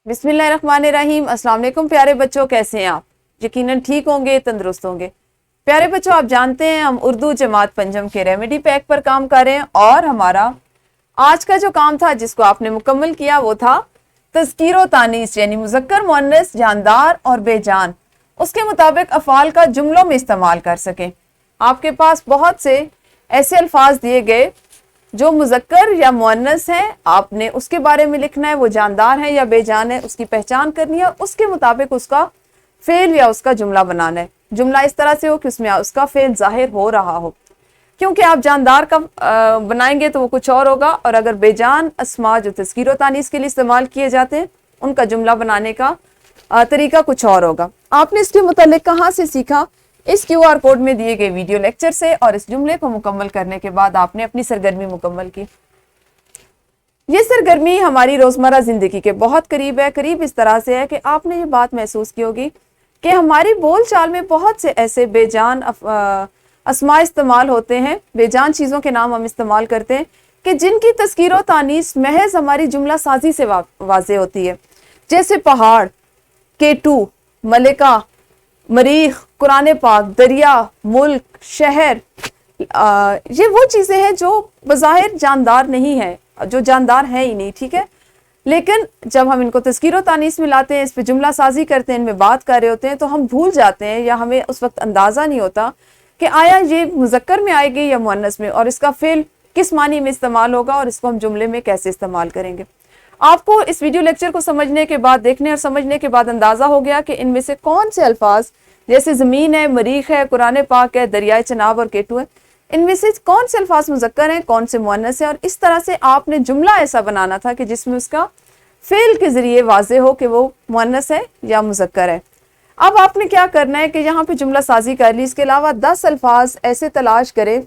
بسم اللہ الرحمن الرحیم۔ السلام علیکم پیارے بچوں، کیسے ہیں آپ؟ یقیناً ٹھیک ہوں گے، تندرست ہوں گے۔ پیارے بچوں، آپ جانتے ہیں ہم اردو جماعت پنجم کے ریمیڈی پیک پر کام کر رہے ہیں، اور ہمارا آج کا جو کام تھا جس کو آپ نے مکمل کیا وہ تھا تذکیر و تانیث، یعنی مذکر مؤنث جاندار اور بے جان اس کے مطابق افعال کا جملوں میں استعمال کر سکیں۔ آپ کے پاس بہت سے ایسے الفاظ دیے گئے جو مذکر یا مؤنث ہیں، آپ نے اس کے بارے میں لکھنا ہے، وہ جاندار ہیں یا بے جان ہے، اس کی پہچان کرنی ہے، اس کے مطابق اس کا فعل یا اس کا جملہ بنانا ہے۔ جملہ اس طرح سے ہو کہ اس میں اس کا فعل ظاہر ہو رہا ہو، کیونکہ آپ جاندار کا بنائیں گے تو وہ کچھ اور ہوگا، اور اگر بے جان اسما جو تذکیر و تانیث کے لیے استعمال کیے جاتے ہیں ان کا جملہ بنانے کا طریقہ کچھ اور ہوگا۔ آپ نے اس کے متعلق کہاں سے سیکھا؟ اس کیو آر کوڈ میں دیے گئے ویڈیو لیکچر سے، اور اس جملے کو مکمل کرنے کے بعد آپ نے اپنی سرگرمی مکمل کی۔ یہ سرگرمی ہماری روزمرہ زندگی کے بہت قریب ہے، قریب اس طرح سے ہے کہ آپ نے یہ بات محسوس کی ہوگی کہ ہماری بول چال میں بہت سے ایسے بے جان اسماء استعمال ہوتے ہیں، بے جان چیزوں کے نام ہم استعمال کرتے ہیں کہ جن کی تذکیر و تانیث محض ہماری جملہ سازی سے واضح ہوتی ہے، جیسے پہاڑ، کیٹو، ملکہ، مریخ، قرآن پاک، دریا، ملک، شہر۔ یہ وہ چیزیں ہیں جو بظاہر جاندار نہیں ہیں، جو جاندار ہیں ہی نہیں، ٹھیک ہے، لیکن جب ہم ان کو تذکیر و تانیث میں لاتے ہیں، اس پہ جملہ سازی کرتے ہیں، ان میں بات کر رہے ہوتے ہیں تو ہم بھول جاتے ہیں یا ہمیں اس وقت اندازہ نہیں ہوتا کہ آیا یہ مذکر میں آئے گی یا مؤنث میں، اور اس کا فعل کس معنی میں استعمال ہوگا، اور اس کو ہم جملے میں کیسے استعمال کریں گے۔ آپ کو اس ویڈیو لیکچر کو سمجھنے کے بعد، دیکھنے اور سمجھنے کے بعد اندازہ ہو گیا کہ ان میں سے کون سے الفاظ، جیسے زمین ہے، مریخ ہے، قرآن پاک ہے، دریائے چناب اور کیٹو ہے، ان میں سے کون سے الفاظ مذکر ہیں، کون سے مؤنث ہیں، اور اس طرح سے آپ نے جملہ ایسا بنانا تھا کہ جس میں اس کا فعل کے ذریعے واضح ہو کہ وہ مؤنث ہے یا مذکر ہے۔ اب آپ نے کیا کرنا ہے کہ یہاں پہ جملہ سازی کر لی، اس کے علاوہ 10 الفاظ ایسے تلاش کریں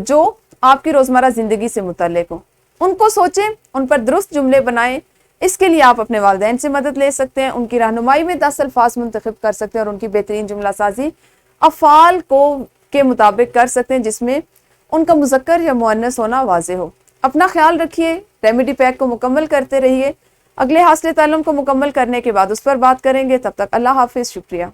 جو آپ کی روزمرہ زندگی سے متعلق ہوں، ان کو سوچیں، ان پر درست جملے بنائیں۔ اس کے لیے آپ اپنے والدین سے مدد لے سکتے ہیں، ان کی رہنمائی میں 10 الفاظ منتخب کر سکتے ہیں اور ان کی بہترین جملہ سازی افعال کے مطابق کر سکتے ہیں جس میں ان کا مذکر یا مؤنث ہونا واضح ہو۔ اپنا خیال رکھیے، ریمیڈی پیک کو مکمل کرتے رہیے۔ اگلے حاصل تعلم کو مکمل کرنے کے بعد اس پر بات کریں گے، تب تک اللہ حافظ، شکریہ۔